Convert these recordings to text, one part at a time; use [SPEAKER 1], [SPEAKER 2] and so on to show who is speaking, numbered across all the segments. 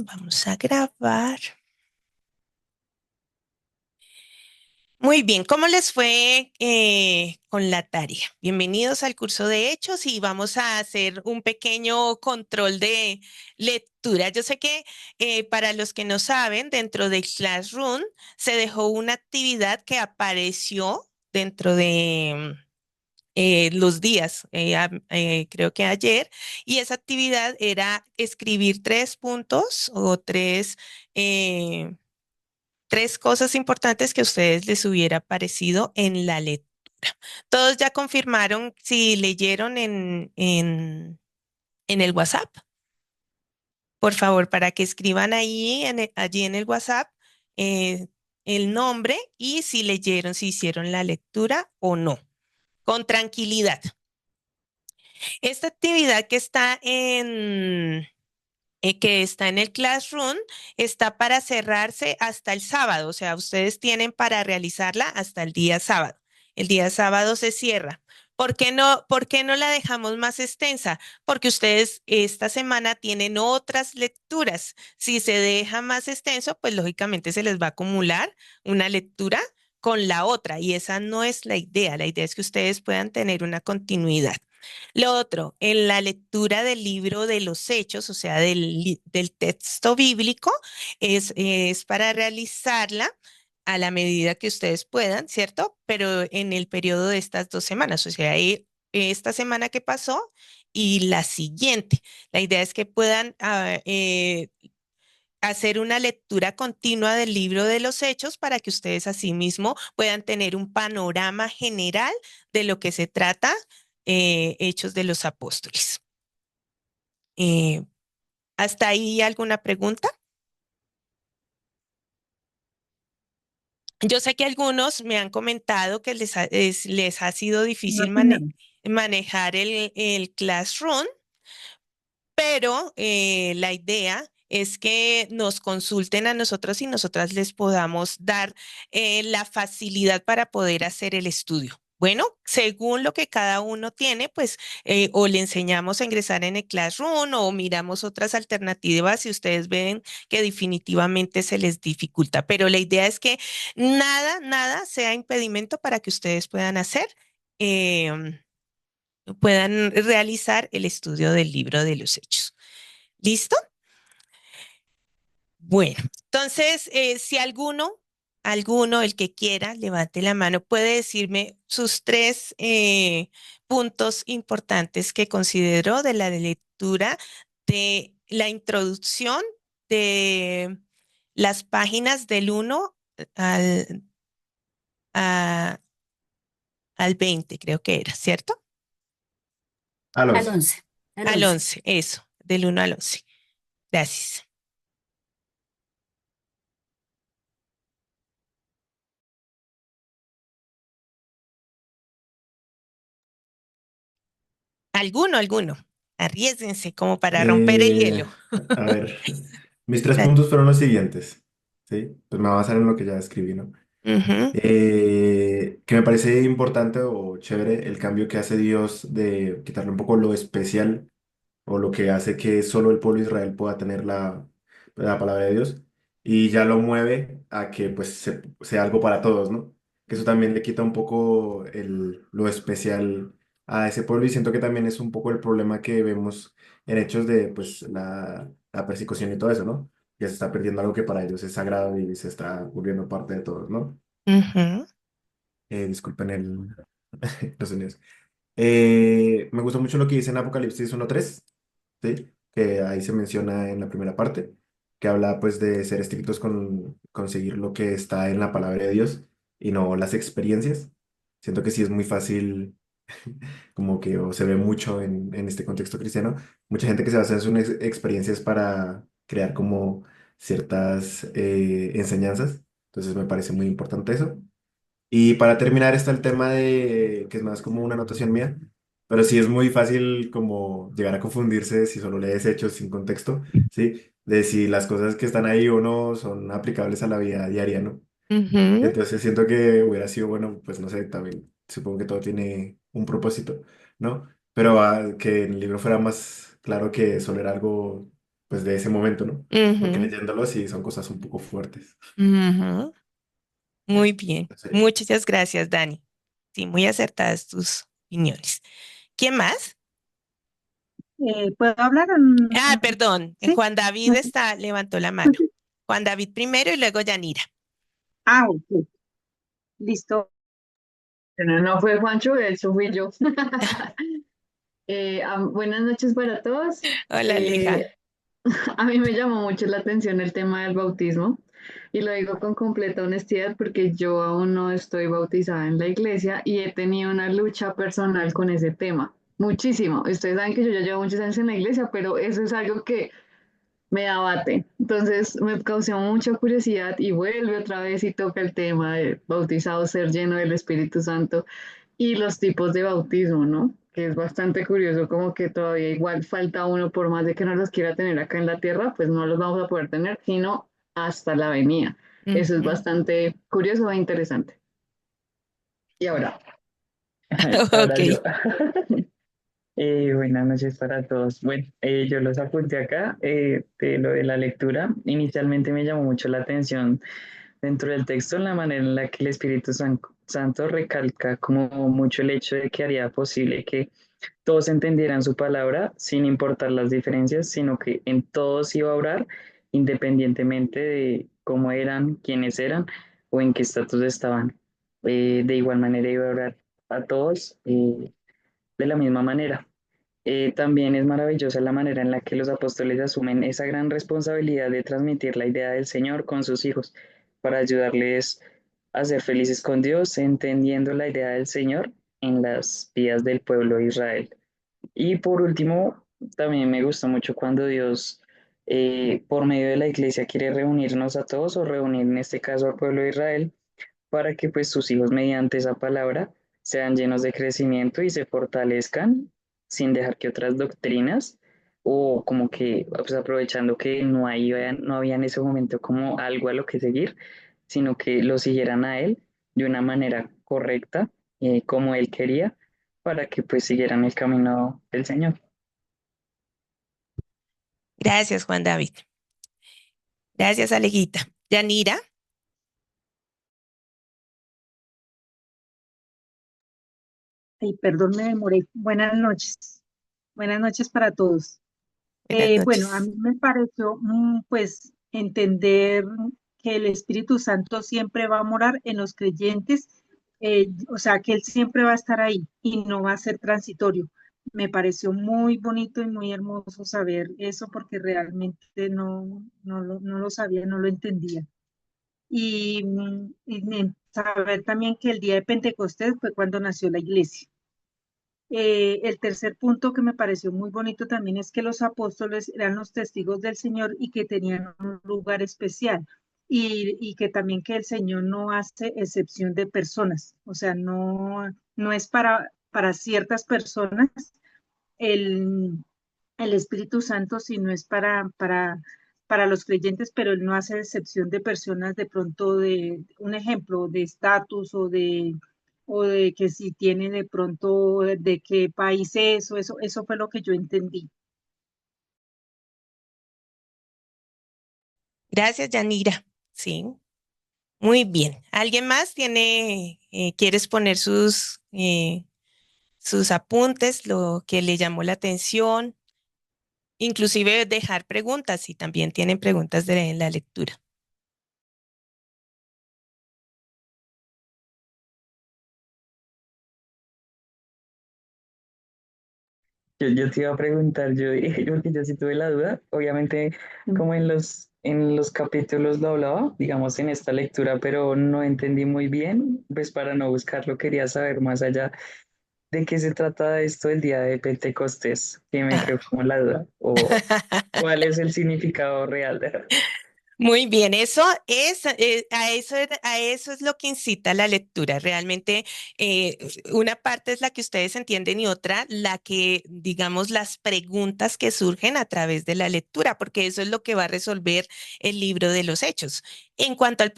[SPEAKER 1] Vamos a grabar. Muy bien, ¿cómo les fue con la tarea? Bienvenidos al curso de Hechos y vamos a hacer un pequeño control de lectura. Yo sé que para los que no saben, dentro del Classroom se dejó una actividad que apareció dentro de los días, creo que ayer, y esa actividad era escribir 3 puntos o tres cosas importantes que a ustedes les hubiera parecido en la lectura. Todos ya confirmaron si leyeron en el WhatsApp. Por favor, para que escriban ahí allí en el WhatsApp eh, el nombre y si leyeron, si hicieron la lectura o no, con tranquilidad. Esta actividad que está en el Classroom, está para cerrarse hasta el sábado, o sea, ustedes tienen para realizarla hasta el día sábado. El día sábado se cierra. Por qué no la dejamos más extensa? Porque ustedes esta semana tienen otras lecturas. Si se deja más extenso, pues lógicamente se les va a acumular una lectura con la otra y esa no es la idea. La idea es que ustedes puedan tener una continuidad. Lo otro, en la lectura del libro de los Hechos, o sea, del texto bíblico, es para realizarla a la medida que ustedes puedan, ¿cierto? Pero en el periodo de estas 2 semanas, o sea, esta semana que pasó y la siguiente. La idea es que puedan hacer una lectura continua del libro de los Hechos para que ustedes asimismo puedan tener un panorama general de lo que se trata Hechos de los Apóstoles. Eh, ¿Hasta ahí alguna pregunta? Yo sé que algunos me han comentado que les ha sido
[SPEAKER 2] No,
[SPEAKER 1] difícil
[SPEAKER 2] señora.
[SPEAKER 1] manejar el Classroom, pero la idea es que nos consulten a nosotros y nosotras les podamos dar la facilidad para poder hacer el estudio. Bueno, según lo que cada uno tiene, pues o le enseñamos a ingresar en el Classroom o miramos otras alternativas si ustedes ven que definitivamente se les dificulta. Pero la idea es que nada sea impedimento para que ustedes em, puedan realizar el estudio del libro de los Hechos. ¿Listo? Bueno, entonces, si alguno, el que quiera, levante la mano, puede decirme sus tres puntos importantes que consideró de la lectura de la introducción de las páginas del 1 al, a- al 20, creo que era, ¿cierto?
[SPEAKER 2] Al
[SPEAKER 3] Al
[SPEAKER 2] 11.
[SPEAKER 3] 11, al
[SPEAKER 1] Al
[SPEAKER 3] 11.
[SPEAKER 1] 11, eso, del 1 al 11. Gracias. Alguno. Arriésguense como para romper el
[SPEAKER 2] Eh,
[SPEAKER 1] hielo.
[SPEAKER 2] a ver, mis tres
[SPEAKER 1] Dale.
[SPEAKER 2] puntos fueron los siguientes, ¿sí? Pues me voy a basar en lo que ya escribí, ¿no?
[SPEAKER 1] Ujú,
[SPEAKER 2] Que me parece importante o chévere el cambio que hace Dios de quitarle un poco lo especial o lo que hace que solo el pueblo de Israel pueda tener la palabra de Dios y ya lo mueve a que pues sea algo para todos, ¿no? Que eso también le quita un poco lo especial a ese pueblo y siento que también es un poco el problema que vemos en hechos de pues la persecución y todo eso, ¿no? Ya se está perdiendo algo que para ellos es sagrado y se está volviendo parte de todos, ¿no?
[SPEAKER 1] ujú.
[SPEAKER 2] Disculpen los sonidos. Me gusta mucho lo que dice en Apocalipsis 1:3, ¿sí? Que ahí se menciona en la primera parte, que habla pues de ser estrictos con conseguir lo que está en la palabra de Dios y no las experiencias. Siento que sí es muy fácil, como que o se ve mucho en este contexto cristiano, mucha gente que se basa en sus experiencias para crear como ciertas enseñanzas. Entonces me parece muy importante eso. Y para terminar está el tema de, que es más como una anotación mía, pero sí es muy fácil como llegar a confundirse si solo lees hechos sin contexto, ¿sí? De si las cosas que están ahí o no son aplicables a la vida diaria, ¿no?
[SPEAKER 1] Ujú,
[SPEAKER 2] Entonces siento que hubiera sido bueno, pues no sé, también supongo que todo tiene un propósito, ¿no? Pero que en el libro fuera más claro que solo era algo pues de ese momento, ¿no? Porque
[SPEAKER 1] Ujú,
[SPEAKER 2] leyéndolo sí son cosas un poco fuertes.
[SPEAKER 1] ujú. Muy bien.
[SPEAKER 2] Sí.
[SPEAKER 1] Muchas gracias, Dani. Sí, muy acertadas tus opiniones. ¿Quién más?
[SPEAKER 3] ¿Puedo hablar?
[SPEAKER 1] Perdón,
[SPEAKER 3] Sí.
[SPEAKER 1] Juan David levantó la mano. Juan David primero y luego Yanira.
[SPEAKER 3] Ah, ok. Listo.
[SPEAKER 4] Bueno, no fue Juancho, eso fui yo. Buenas noches para todos.
[SPEAKER 1] Hola,
[SPEAKER 4] Eh,
[SPEAKER 1] Aleja.
[SPEAKER 4] a mí me llamó mucho la atención el tema del bautismo y lo digo con completa honestidad porque yo aún no estoy bautizada en la iglesia y he tenido una lucha personal con ese tema. Muchísimo. Ustedes saben que yo ya llevo muchos años en la iglesia, pero eso es algo que me abate. Entonces me causó mucha curiosidad y vuelve otra vez y toca el tema de bautizado, ser lleno del Espíritu Santo y los tipos de bautismo, ¿no? Que es bastante curioso, como que todavía igual falta uno, por más de que no los quiera tener acá en la tierra, pues no los vamos a poder tener, sino hasta la venida. Eso es
[SPEAKER 1] Ujú.
[SPEAKER 4] bastante curioso e interesante. Y ahora,
[SPEAKER 1] Ok.
[SPEAKER 4] ahora yo. Buenas noches para todos. Bueno, yo los apunté acá de lo de la lectura. Inicialmente me llamó mucho la atención dentro del texto la manera en la que el Santo recalca como mucho el hecho de que haría posible que todos entendieran su palabra sin importar las diferencias, sino que en todos iba a obrar independientemente de cómo eran, quiénes eran o en qué estatus estaban. De igual manera iba a obrar a todos de la misma manera. También es maravillosa la manera en la que los apóstoles asumen esa gran responsabilidad de transmitir la idea del Señor con sus hijos para ayudarles a ser felices con Dios, entendiendo la idea del Señor en las vidas del pueblo de Israel. Y por último, también me gusta mucho cuando Dios, por medio de la iglesia, quiere reunirnos a todos o reunir en este caso al pueblo de Israel para que pues sus hijos mediante esa palabra sean llenos de crecimiento y se fortalezcan sin dejar que otras doctrinas o como que pues aprovechando que no había en ese momento como algo a lo que seguir, sino que lo siguieran a él de una manera correcta, como él quería, para que pues siguieran el camino del Señor.
[SPEAKER 1] Gracias, Juan David. Gracias, Alejita. Yanira.
[SPEAKER 3] Ay, perdón, me demoré. Buenas noches. Buenas noches para todos.
[SPEAKER 1] Buenas
[SPEAKER 3] Bueno, a
[SPEAKER 1] noches.
[SPEAKER 3] mí me pareció, pues, entender que el Espíritu Santo siempre va a morar en los creyentes, o sea, que Él siempre va a estar ahí y no va a ser transitorio. Me pareció muy bonito y muy hermoso saber eso porque realmente no lo sabía, no lo entendía. Y saber también que el día de Pentecostés fue cuando nació la iglesia. El tercer punto que me pareció muy bonito también es que los apóstoles eran los testigos del Señor y que tenían un lugar especial y que también que el Señor no hace excepción de personas, o sea, no es para ciertas personas el, el Espíritu Santo, sino es para los creyentes, pero Él no hace excepción de personas de pronto de un ejemplo de estatus o de que si tiene de pronto de qué país es, o eso fue lo que yo entendí.
[SPEAKER 1] Gracias, Yanira. Sí, muy bien. ¿Alguien más quieres poner sus apuntes, lo que le llamó la atención? Inclusive dejar preguntas si también tienen preguntas de la lectura.
[SPEAKER 4] Yo te iba a preguntar, yo dije, porque yo sí tuve la duda, obviamente como en los capítulos lo hablaba, digamos en esta lectura, pero no entendí muy bien, pues para no buscarlo quería saber más allá de qué se trata esto del día de Pentecostés, que me quedó como la duda, o cuál es el significado real.
[SPEAKER 1] Muy bien, a eso es lo que incita la lectura. Realmente, una parte es la que ustedes entienden y otra la que, digamos, las preguntas que surgen a través de la lectura, porque eso es lo que va a resolver el libro de los Hechos. En cuanto al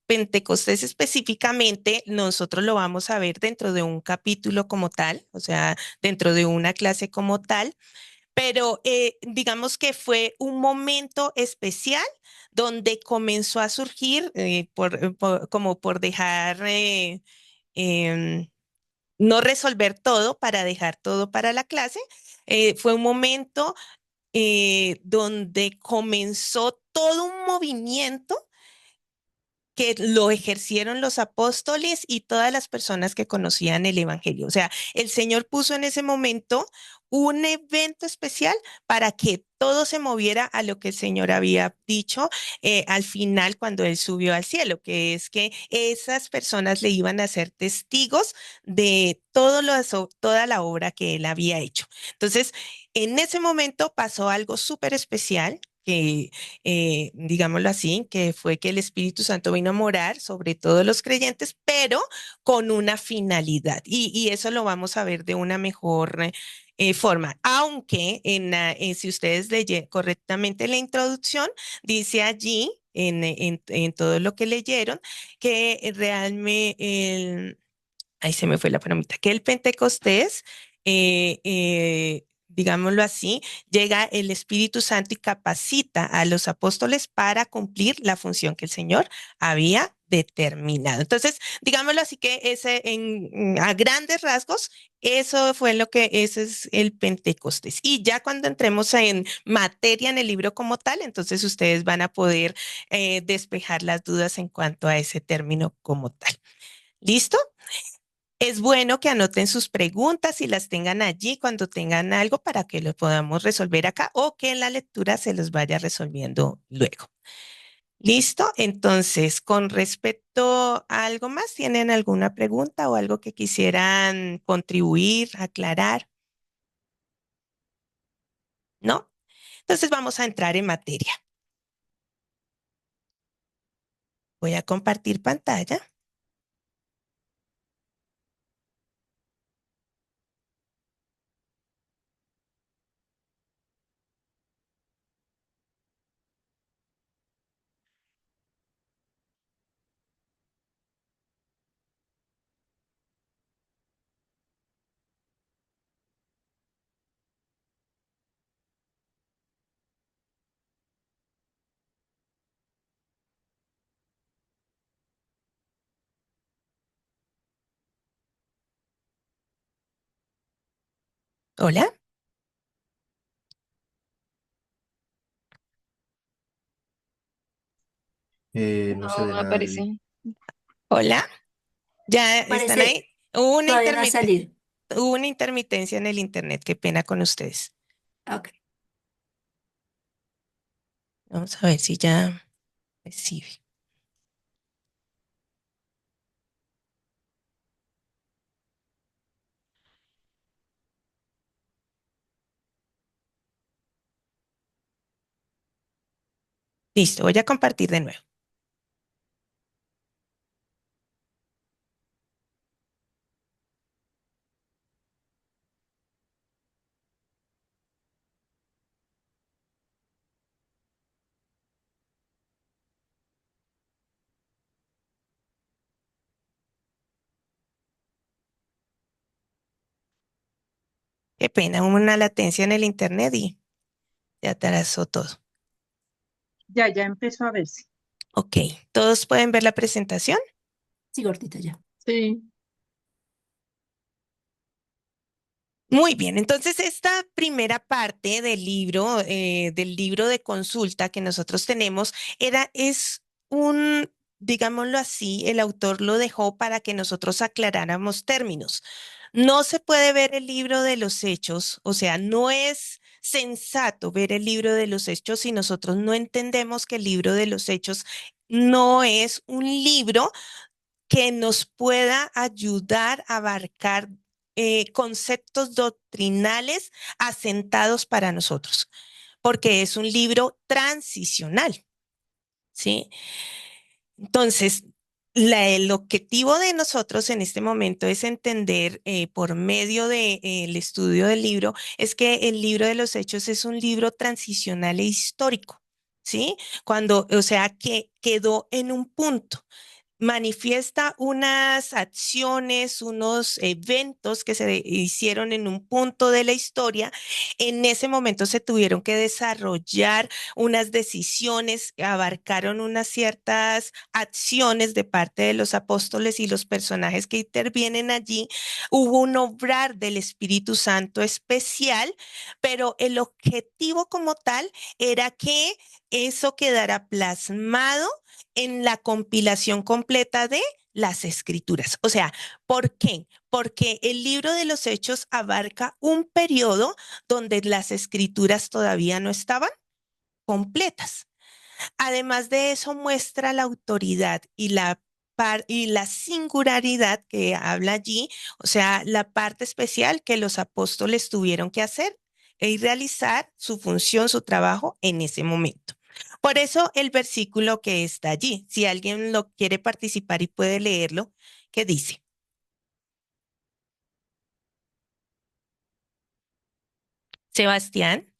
[SPEAKER 1] Pentecostés específicamente, nosotros lo vamos a ver dentro de un capítulo como tal, o sea, dentro de una clase como tal. pero digamos que fue un momento especial donde comenzó a surgir como por dejar, em, no resolver todo para dejar todo para la clase. Fue un momento donde comenzó todo un movimiento que lo ejercieron los apóstoles y todas las personas que conocían el Evangelio. O sea, el Señor puso en ese momento un evento especial para que todo se moviera a lo que el Señor había dicho al final cuando Él subió al cielo, que es que esas personas le iban a ser testigos de toda la obra que Él había hecho. Entonces, en ese momento pasó algo súper especial que digámoslo así, que fue que el Espíritu Santo vino a morar sobre todos los creyentes, pero con una finalidad. Y eso lo vamos a ver de una mejor forma. Aunque si ustedes leyen correctamente la introducción, dice allí, en todo lo que leyeron, que realmente ahí se me fue la palomita, que el Pentecostés, digámoslo así, llega el Espíritu Santo y capacita a los apóstoles para cumplir la función que el Señor había determinado. Entonces, digámoslo así que a grandes rasgos, ese es el Pentecostés. Y ya cuando entremos en materia en el libro como tal, entonces ustedes van a poder despejar las dudas en cuanto a ese término como tal. ¿Listo? Es bueno que anoten sus preguntas y las tengan allí cuando tengan algo para que lo podamos resolver acá o que en la lectura se los vaya resolviendo luego. ¿Listo? Entonces, con respecto a algo más, ¿tienen alguna pregunta o algo que quisieran contribuir, aclarar? ¿No? Entonces vamos a entrar en materia. Voy a compartir pantalla. Hola.
[SPEAKER 2] No se
[SPEAKER 5] No,
[SPEAKER 2] ve
[SPEAKER 5] me
[SPEAKER 2] nada allí.
[SPEAKER 5] aparece.
[SPEAKER 1] Hola. ¿Ya están
[SPEAKER 6] Parece,
[SPEAKER 1] ahí?
[SPEAKER 6] todavía no ha salido.
[SPEAKER 1] Hubo una intermitencia en el internet. Qué pena con ustedes.
[SPEAKER 6] Ok.
[SPEAKER 1] Vamos a ver si ya recibe. Listo, voy a compartir de nuevo. Qué pena, hubo una latencia en el internet y ya atrasó todo.
[SPEAKER 3] Ya empezó a verse.
[SPEAKER 1] Ok, ¿todos pueden ver la presentación?
[SPEAKER 6] Sí, gordita ya.
[SPEAKER 5] Sí.
[SPEAKER 1] Muy bien, entonces esta primera parte del libro de consulta que nosotros tenemos, es digámoslo así, el autor lo dejó para que nosotros aclaráramos términos. No se puede ver el libro de los hechos, o sea, no es sensato ver el libro de los hechos si nosotros no entendemos que el libro de los hechos no es un libro que nos pueda ayudar a abarcar conceptos doctrinales asentados para nosotros, porque es un libro transicional, ¿sí? Entonces, el objetivo de nosotros en este momento es entender por medio del estudio del libro, es que el libro de los hechos es un libro transicional e histórico, ¿sí? O sea, que quedó en un punto. manifiesta unas acciones, unos eventos que se hicieron en un punto de la historia. En ese momento se tuvieron que desarrollar unas decisiones, abarcaron unas ciertas acciones de parte de los apóstoles y los personajes que intervienen allí. Hubo un obrar del Espíritu Santo especial, pero el objetivo como tal era que eso quedara plasmado en la compilación completa de las escrituras. O sea, ¿por qué? Porque el libro de los Hechos abarca un periodo donde las escrituras todavía no estaban completas. Además de eso, muestra la autoridad y la singularidad que habla allí, o sea, la parte especial que los apóstoles tuvieron que hacer y realizar su función, su trabajo en ese momento. Por eso el versículo que está allí, si alguien lo quiere participar y puede leerlo, ¿qué dice? Sebastián.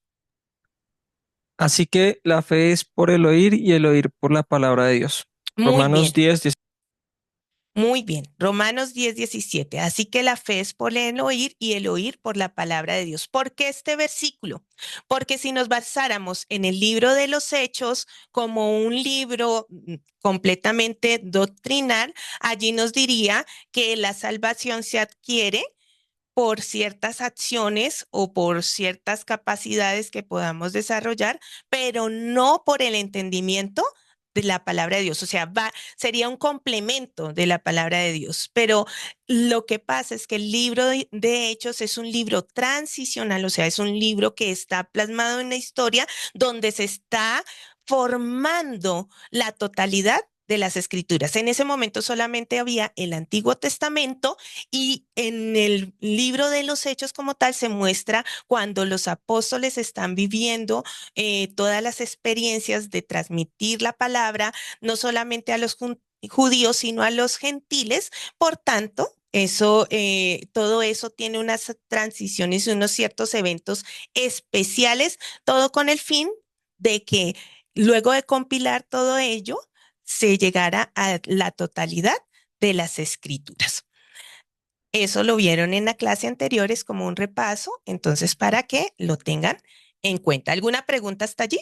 [SPEAKER 5] Así que la fe es por el oír y el oír por la palabra de Dios.
[SPEAKER 1] Muy
[SPEAKER 5] Romanos
[SPEAKER 1] bien.
[SPEAKER 5] 10,
[SPEAKER 1] Muy bien, Romanos 10:17. Así que la fe es por el oír y el oír por la palabra de Dios. ¿Por qué este versículo? Porque si nos basáramos en el libro de los Hechos como un libro completamente doctrinal, allí nos diría que la salvación se adquiere por ciertas acciones o por ciertas capacidades que podamos desarrollar, pero no por el entendimiento de la palabra de Dios. O sea, sería un complemento de la palabra de Dios. Pero lo que pasa es que el libro de Hechos es un libro transicional, o sea, es un libro que está plasmado en la historia donde se está formando la totalidad de las escrituras. En ese momento solamente había el Antiguo Testamento y en el libro de los Hechos como tal se muestra cuando los apóstoles están viviendo todas las experiencias de transmitir la palabra, no solamente a los judíos, sino a los gentiles. Por tanto, todo eso tiene unas transiciones y unos ciertos eventos especiales, todo con el fin de que luego de compilar todo ello, se llegara a la totalidad de las escrituras. Eso lo vieron en la clase anterior, es como un repaso, entonces para que lo tengan en cuenta. ¿Alguna pregunta hasta allí?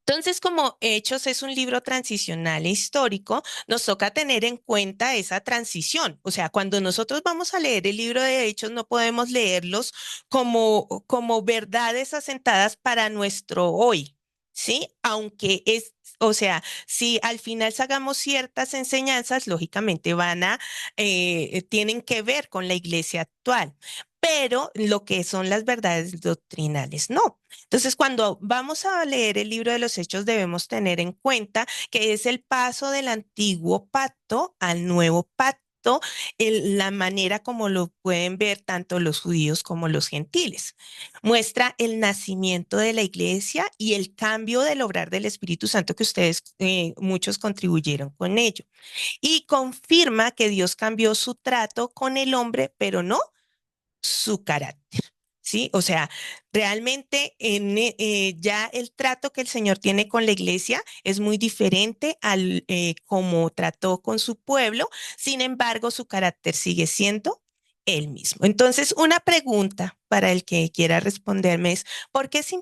[SPEAKER 1] Entonces, como Hechos es un libro transicional e histórico, nos toca tener en cuenta esa transición. O sea, cuando nosotros vamos a leer el libro de Hechos, no podemos leerlos como verdades asentadas para nuestro hoy, ¿sí? Aunque o sea, si al final sacamos ciertas enseñanzas, lógicamente tienen que ver con la iglesia actual, pero lo que son las verdades doctrinales, no. Entonces, cuando vamos a leer el libro de los Hechos, debemos tener en cuenta que es el paso del antiguo pacto al nuevo pacto, la manera como lo pueden ver tanto los judíos como los gentiles. Muestra el nacimiento de la iglesia y el cambio del obrar del Espíritu Santo que ustedes muchos contribuyeron con ello. Y confirma que Dios cambió su trato con el hombre, pero no su carácter. ¿Sí? O sea, realmente ya el trato que el Señor tiene con la iglesia es muy diferente al como trató con su pueblo. Sin embargo, su carácter sigue siendo el mismo. Entonces, una pregunta para el que quiera responderme es, ¿por qué es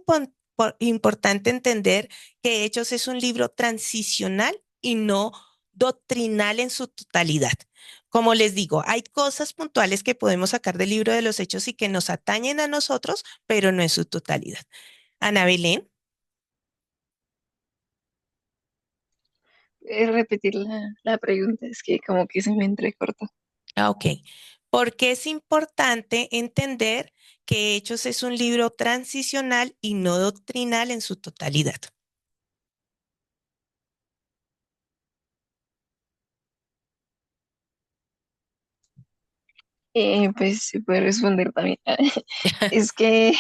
[SPEAKER 1] importante entender que Hechos es un libro transicional y no doctrinal en su totalidad? Como les digo, hay cosas puntuales que podemos sacar del libro de los Hechos y que nos atañen a nosotros, pero no en su totalidad. Ana Belén.
[SPEAKER 7] Repetir la pregunta, es que como que se me entrecortó.
[SPEAKER 1] Ok. Porque es importante entender que Hechos es un libro transicional y no doctrinal en su totalidad.
[SPEAKER 7] Pues se puede responder también. Es que,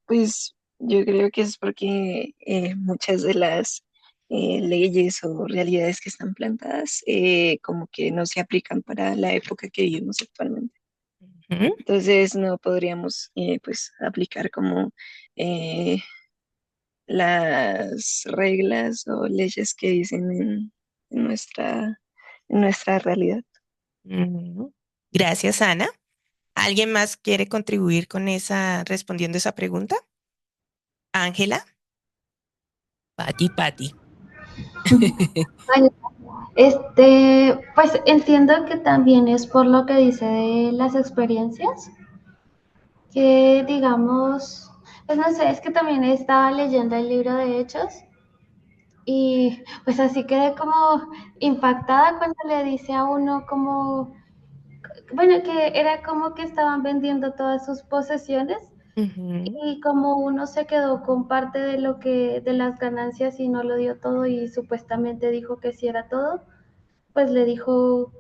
[SPEAKER 7] pues yo creo que es porque muchas de las leyes o realidades que están plantadas como que no se aplican para la época que vivimos actualmente.
[SPEAKER 1] Ujú.
[SPEAKER 7] Entonces no podríamos pues aplicar como eh, las reglas o leyes que dicen en nuestra realidad.
[SPEAKER 1] Mm, Gracias, Ana. ¿Alguien más quiere contribuir con respondiendo esa pregunta? Ángela, Pati.
[SPEAKER 8] Bueno, pues entiendo que también es por lo que dice de las experiencias, que digamos, pues no sé, es que también estaba leyendo el libro de Hechos y pues así quedé como impactada cuando le dice a uno como, bueno, que era como que estaban vendiendo todas sus posesiones
[SPEAKER 1] Ujú.
[SPEAKER 8] y como uno se quedó con parte de lo que, de las ganancias y no lo dio todo y supuestamente dijo que sí era todo, pues le dijo,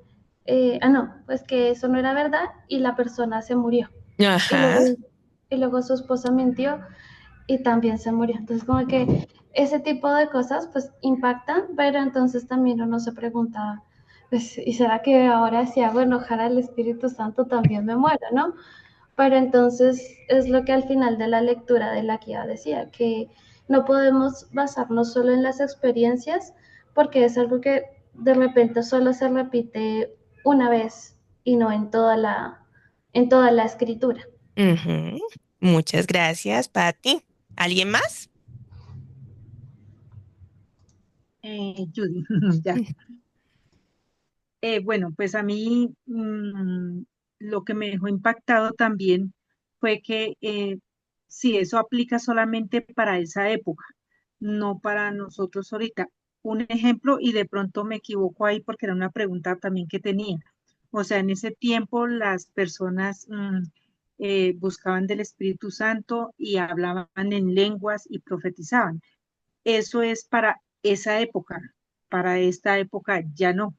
[SPEAKER 8] no, pues que eso no era verdad y la persona se murió. Y
[SPEAKER 1] Ajá.
[SPEAKER 8] luego, y luego su esposa mintió y también se murió. Entonces como que ese tipo de cosas pues impactan, pero entonces también uno se pregunta, pues, ¿y será que ahora si hago enojar al Espíritu Santo también me muero, no? Pero entonces es lo que al final de la lectura de la guía decía, que no podemos basarnos solo en las experiencias porque es algo que de repente solo se repite una vez y no en toda la escritura.
[SPEAKER 1] Ujú. Muchas gracias, Pati. ¿Alguien más?
[SPEAKER 3] Judy, ya. Bueno, pues a mí lo que me dejó impactado también fue que sí, eso aplica solamente para esa época, no para nosotros ahorita. Un ejemplo, y de pronto me equivoco ahí porque era una pregunta también que tenía. O sea, en ese tiempo las personas buscaban del Espíritu Santo y hablaban en lenguas y profetizaban. Eso es para esta época ya no.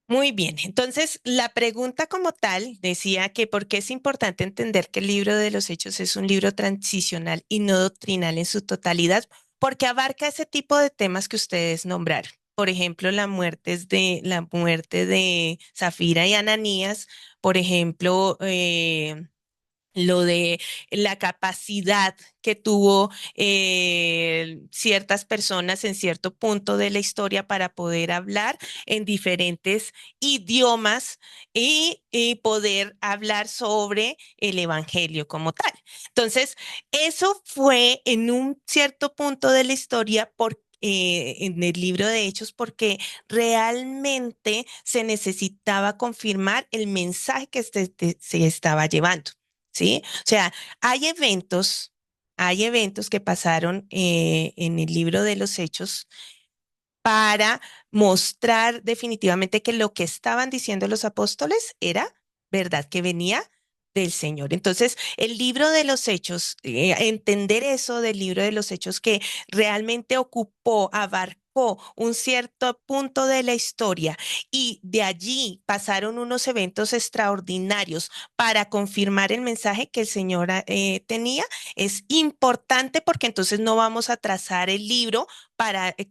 [SPEAKER 1] Muy bien, entonces la pregunta como tal decía que por qué es importante entender que el libro de los Hechos es un libro transicional y no doctrinal en su totalidad, porque abarca ese tipo de temas que ustedes nombraron. Por ejemplo, la muerte de Zafira y Ananías, por ejemplo, lo de la capacidad que tuvo ciertas personas en cierto punto de la historia para poder hablar en diferentes idiomas y poder hablar sobre el evangelio como tal. Entonces, eso fue en un cierto punto de la historia en el libro de Hechos, porque realmente se necesitaba confirmar el mensaje que se estaba llevando. ¿Sí? O sea, hay eventos que pasaron en el libro de los Hechos para mostrar definitivamente que lo que estaban diciendo los apóstoles era verdad que venía del Señor. Entonces, el libro de los Hechos, entender eso del libro de los Hechos que realmente abarcó un cierto punto de la historia y de allí pasaron unos eventos extraordinarios para confirmar el mensaje que el Señor tenía, es importante porque entonces no vamos a trazar el libro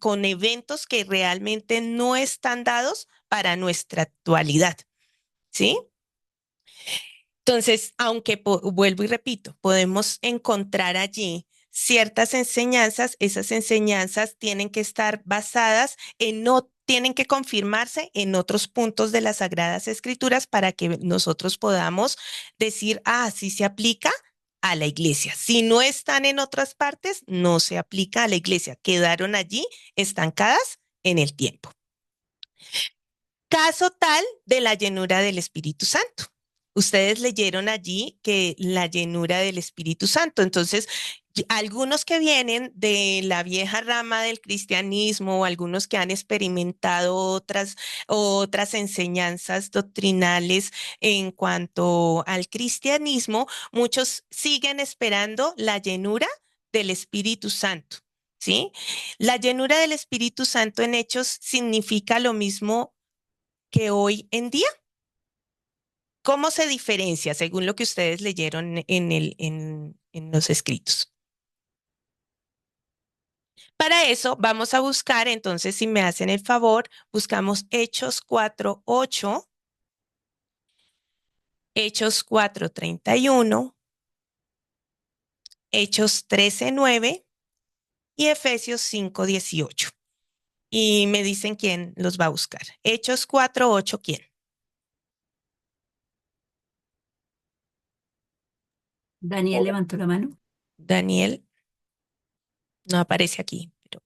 [SPEAKER 1] con eventos que realmente no están dados para nuestra actualidad, ¿sí? Entonces, aunque vuelvo y repito, podemos encontrar allí ciertas enseñanzas, esas enseñanzas tienen que estar basadas no tienen que confirmarse en otros puntos de las Sagradas Escrituras para que nosotros podamos decir, sí se aplica a la iglesia. Si no están en otras partes, no se aplica a la iglesia. Quedaron allí estancadas en el tiempo. Caso tal de la llenura del Espíritu Santo. Ustedes leyeron allí que la llenura del Espíritu Santo. Entonces, algunos que vienen de la vieja rama del cristianismo o algunos que han experimentado otras enseñanzas doctrinales en cuanto al cristianismo, muchos siguen esperando la llenura del Espíritu Santo. ¿Sí? La llenura del Espíritu Santo en Hechos significa lo mismo que hoy en día. ¿Cómo se diferencia según lo que ustedes leyeron en los escritos? Para eso vamos a buscar, entonces, si me hacen el favor, buscamos Hechos 4:8, Hechos 4:31 Hechos 13:9 y Efesios 5:18. Y me dicen quién los va a buscar. Hechos 4:8, ¿quién?
[SPEAKER 6] Daniel levantó la mano.
[SPEAKER 1] Daniel no aparece aquí. Pero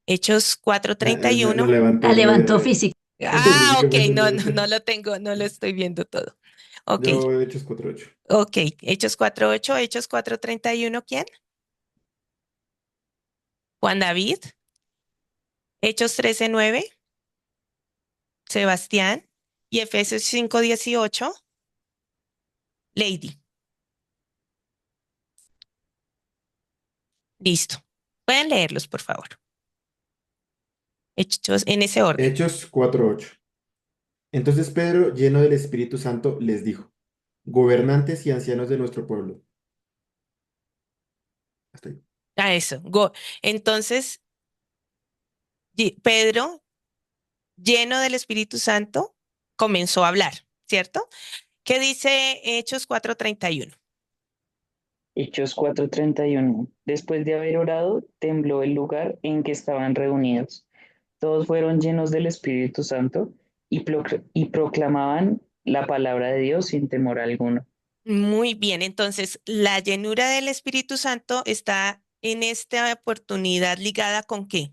[SPEAKER 1] Hechos
[SPEAKER 2] Lo
[SPEAKER 1] 4:31.
[SPEAKER 2] levanté
[SPEAKER 6] La
[SPEAKER 2] yo.
[SPEAKER 6] levantó físico.
[SPEAKER 1] Ah,
[SPEAKER 2] Físico
[SPEAKER 1] ok,
[SPEAKER 2] fue el
[SPEAKER 1] no,
[SPEAKER 2] de hecho.
[SPEAKER 1] no lo tengo, no lo estoy viendo todo. Ok,
[SPEAKER 2] Yo he hecho 4:8.
[SPEAKER 1] ok. Hechos 4:8, Hechos 4:31, ¿quién? Juan David. Hechos 13:9, Sebastián. Y Efesios 5:18, Lady. Listo. Pueden leerlos, por favor. Hechos en ese orden.
[SPEAKER 2] Hechos 4:8. Entonces Pedro, lleno del Espíritu Santo, les dijo, gobernantes y ancianos de nuestro pueblo. Hasta ahí.
[SPEAKER 1] A eso. Entonces, Pedro, lleno del Espíritu Santo, comenzó a hablar, ¿cierto? ¿Qué dice Hechos 4:31?
[SPEAKER 4] Hechos 4:31. Después de haber orado, tembló el lugar en que estaban reunidos. Todos fueron llenos del Espíritu Santo y proclamaban la palabra de Dios sin temor alguno.
[SPEAKER 1] Muy bien, entonces la llenura del Espíritu Santo está en esta oportunidad ligada con ¿qué?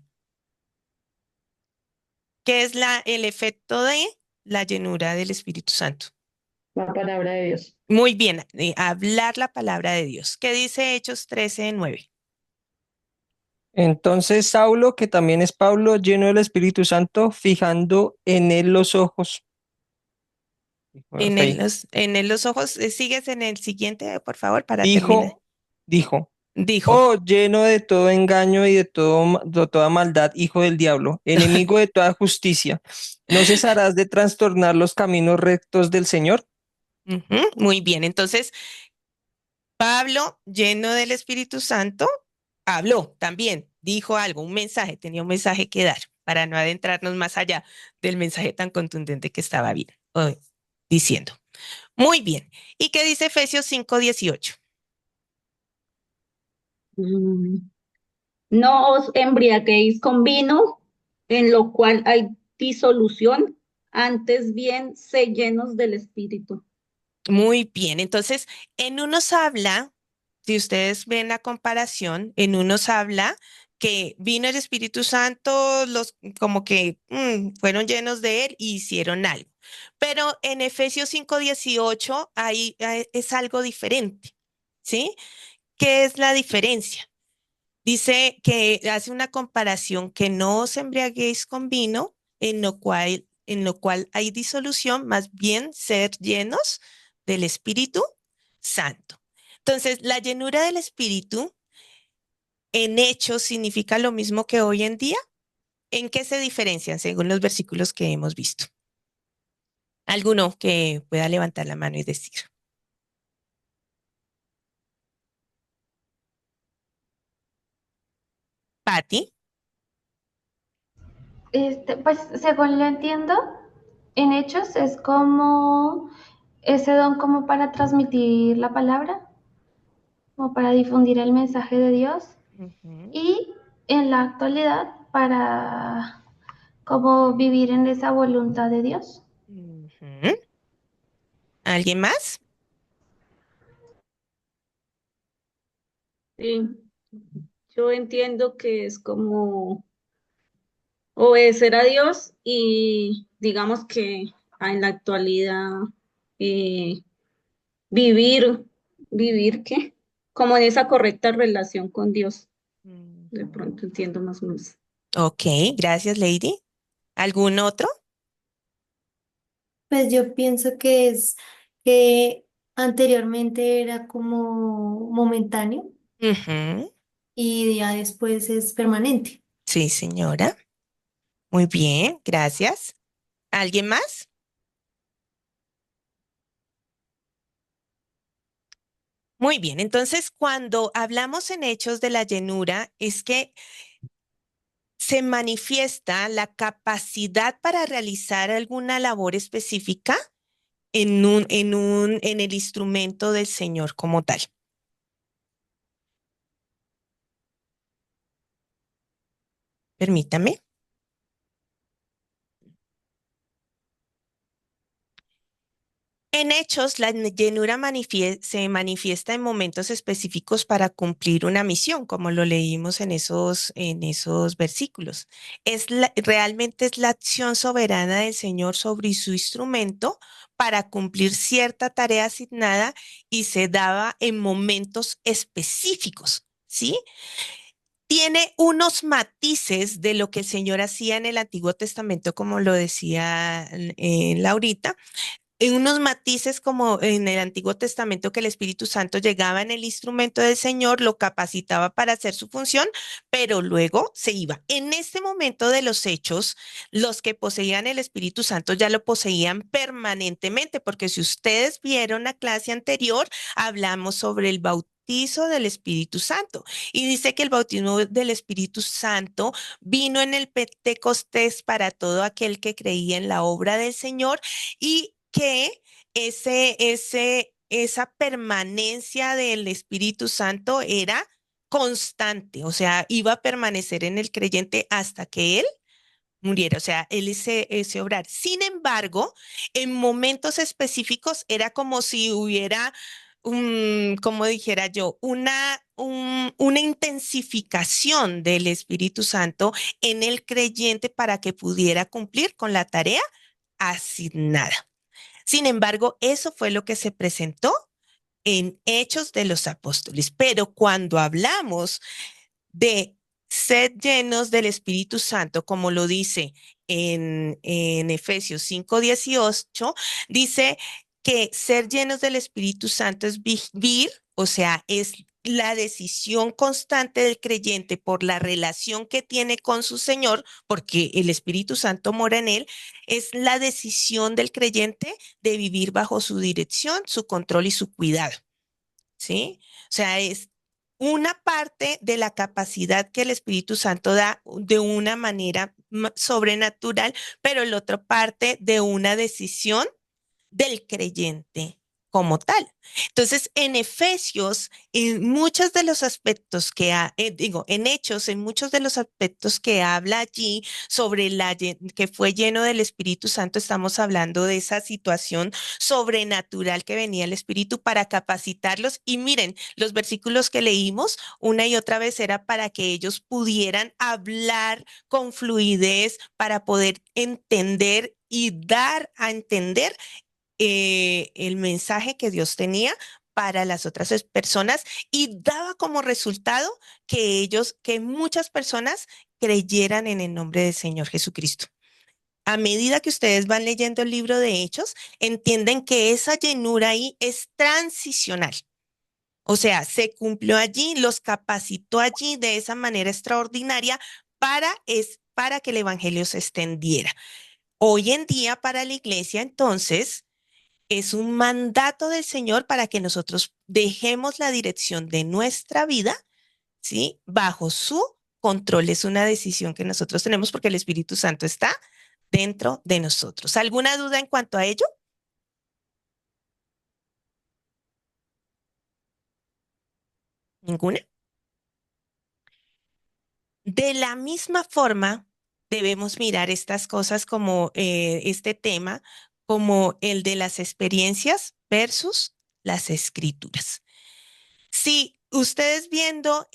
[SPEAKER 1] ¿Qué es el efecto de la llenura del Espíritu Santo?
[SPEAKER 4] La palabra de Dios.
[SPEAKER 1] Muy bien, hablar la palabra de Dios. ¿Qué dice Hechos 13:9?
[SPEAKER 5] Entonces Saulo, que también es Pablo, lleno del Espíritu Santo, fijando en él los ojos.
[SPEAKER 1] En
[SPEAKER 5] Hasta ahí.
[SPEAKER 1] los ojos, sigues en el siguiente, por favor, para terminar.
[SPEAKER 5] Dijo,
[SPEAKER 1] Dijo,
[SPEAKER 5] oh, lleno de todo engaño y de toda maldad, hijo del diablo, enemigo de toda justicia, ¿no cesarás de trastornar los caminos rectos del Señor?
[SPEAKER 1] ujú, muy bien, entonces Pablo, lleno del Espíritu Santo, habló también, dijo algo, un mensaje, tenía un mensaje que dar, para no adentrarnos más allá del mensaje tan contundente que estaba bien, diciendo. Muy bien. ¿Y qué dice Efesios 5:18?
[SPEAKER 9] Mm, No os embriaguéis con vino, en lo cual hay disolución, antes bien, sé llenos del Espíritu.
[SPEAKER 1] Muy bien. Entonces, en unos habla, si ustedes ven la comparación, en unos habla que vino el Espíritu Santo, los como que fueron llenos de él y hicieron algo. Pero en Efesios 5:18 ahí es algo diferente, ¿sí? ¿Qué es la diferencia? Dice que hace una comparación que no os embriaguéis con vino, en lo cual hay disolución, más bien ser llenos del Espíritu Santo. Entonces, la llenura del Espíritu en hechos significa lo mismo que hoy en día. ¿En qué se diferencian según los versículos que hemos visto? Alguno que pueda levantar la mano y decir. Patti.
[SPEAKER 8] Pues según lo entiendo, en hechos es como ese don como para transmitir la palabra, como para difundir el mensaje de Dios
[SPEAKER 1] Ujú,
[SPEAKER 8] y en la actualidad para como vivir en esa voluntad de Dios.
[SPEAKER 1] ujú. ¿Alguien más?
[SPEAKER 9] Sí, yo entiendo que es como obedecer a Dios y digamos que en la actualidad eh, vivir, vivir qué, como en esa correcta relación con Dios. De
[SPEAKER 1] Ujú.
[SPEAKER 9] pronto entiendo más o menos.
[SPEAKER 1] Ok, gracias, Lady. ¿Algún otro?
[SPEAKER 10] Pues yo pienso que es que anteriormente era como momentáneo
[SPEAKER 1] Ujú,
[SPEAKER 10] y ya después es permanente.
[SPEAKER 1] sí, señora. Muy bien, gracias. ¿Alguien más? Muy bien, entonces cuando hablamos en hechos de la llenura, es que se manifiesta la capacidad para realizar alguna labor específica en el instrumento del Señor como tal. Permítame. En Hechos, la llenura se manifiesta en momentos específicos para cumplir una misión, como lo leímos en esos versículos. Realmente es la acción soberana del Señor sobre su instrumento para cumplir cierta tarea asignada y se daba en momentos específicos, ¿sí? Tiene unos matices de lo que el Señor hacía en el Antiguo Testamento, como lo decía Laurita, en unos matices como en el Antiguo Testamento que el Espíritu Santo llegaba en el instrumento del Señor, lo capacitaba para hacer su función, pero luego se iba. En este momento de los hechos, los que poseían el Espíritu Santo ya lo poseían permanentemente, porque si ustedes vieron la clase anterior, hablamos sobre el bautizo del Espíritu Santo y dice que el bautismo del Espíritu Santo vino en el Pentecostés para todo aquel que creía en la obra del Señor y que esa permanencia del Espíritu Santo era constante, o sea, iba a permanecer en el creyente hasta que él muriera, o sea, él ese obrar. Sin embargo, en momentos específicos era como si hubiera, como dijera yo, una intensificación del Espíritu Santo en el creyente para que pudiera cumplir con la tarea asignada. Sin embargo, eso fue lo que se presentó en Hechos de los Apóstoles. Pero cuando hablamos de ser llenos del Espíritu Santo, como lo dice en Efesios 5:18, dice que ser llenos del Espíritu Santo es vivir, o sea, es la decisión constante del creyente por la relación que tiene con su Señor, porque el Espíritu Santo mora en él, es la decisión del creyente de vivir bajo su dirección, su control y su cuidado. ¿Sí? O sea, es una parte de la capacidad que el Espíritu Santo da de una manera sobrenatural, pero la otra parte de una decisión del creyente como tal. Entonces, en Efesios, en muchos de los aspectos en Hechos, en muchos de los aspectos que habla allí sobre que fue lleno del Espíritu Santo, estamos hablando de esa situación sobrenatural que venía el Espíritu para capacitarlos. Y miren, los versículos que leímos una y otra vez era para que ellos pudieran hablar con fluidez, para poder entender y dar a entender el mensaje que Dios tenía para las otras personas y daba como resultado que muchas personas creyeran en el nombre del Señor Jesucristo. A medida que ustedes van leyendo el libro de Hechos, entienden que esa llenura ahí es transicional. O sea, se cumplió allí, los capacitó allí de esa manera extraordinaria para que el evangelio se extendiera. Hoy en día para la iglesia, entonces, es un mandato del Señor para que nosotros dejemos la dirección de nuestra vida, ¿sí? Bajo su control. Es una decisión que nosotros tenemos porque el Espíritu Santo está dentro de nosotros. ¿Alguna duda en cuanto a ello? ¿Ninguna? De la misma forma, debemos mirar estas cosas como este tema, como el de las experiencias versus las escrituras. Si ustedes viendo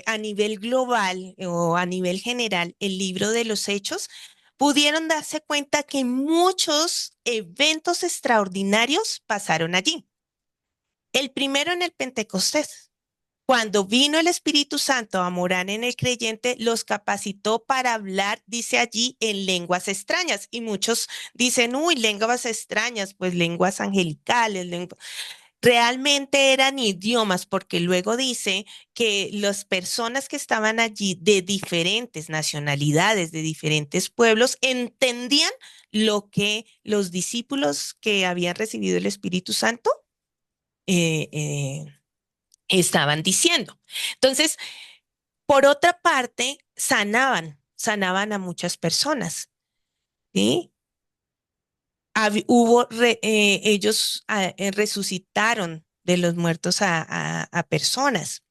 [SPEAKER 1] a nivel global o a nivel general el libro de los Hechos, pudieron darse cuenta que muchos eventos extraordinarios pasaron allí. El primero en el Pentecostés. Cuando vino el Espíritu Santo a morar en el creyente, los capacitó para hablar, dice allí, en lenguas extrañas. Y muchos dicen, uy, lenguas extrañas, pues lenguas angelicales, realmente eran idiomas, porque luego dice que las personas que estaban allí de diferentes nacionalidades, de diferentes pueblos, entendían lo que los discípulos que habían recibido el Espíritu Santo eh, eh, estaban diciendo. Entonces, por otra parte, sanaban a muchas personas, ¿sí? Ellos resucitaron de los muertos a personas.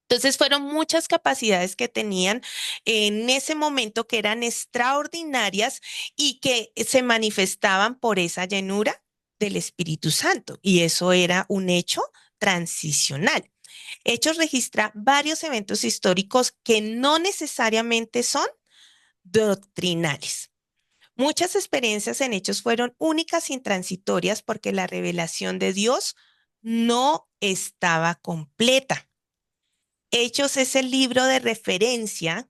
[SPEAKER 1] Entonces fueron muchas capacidades que tenían en ese momento que eran extraordinarias y que se manifestaban por esa llenura del Espíritu Santo. Y eso era un hecho transicional. Hechos registra varios eventos históricos que no necesariamente son doctrinales. Muchas experiencias en Hechos fueron únicas e intransitorias porque la revelación de Dios no estaba completa. Hechos es el libro de referencia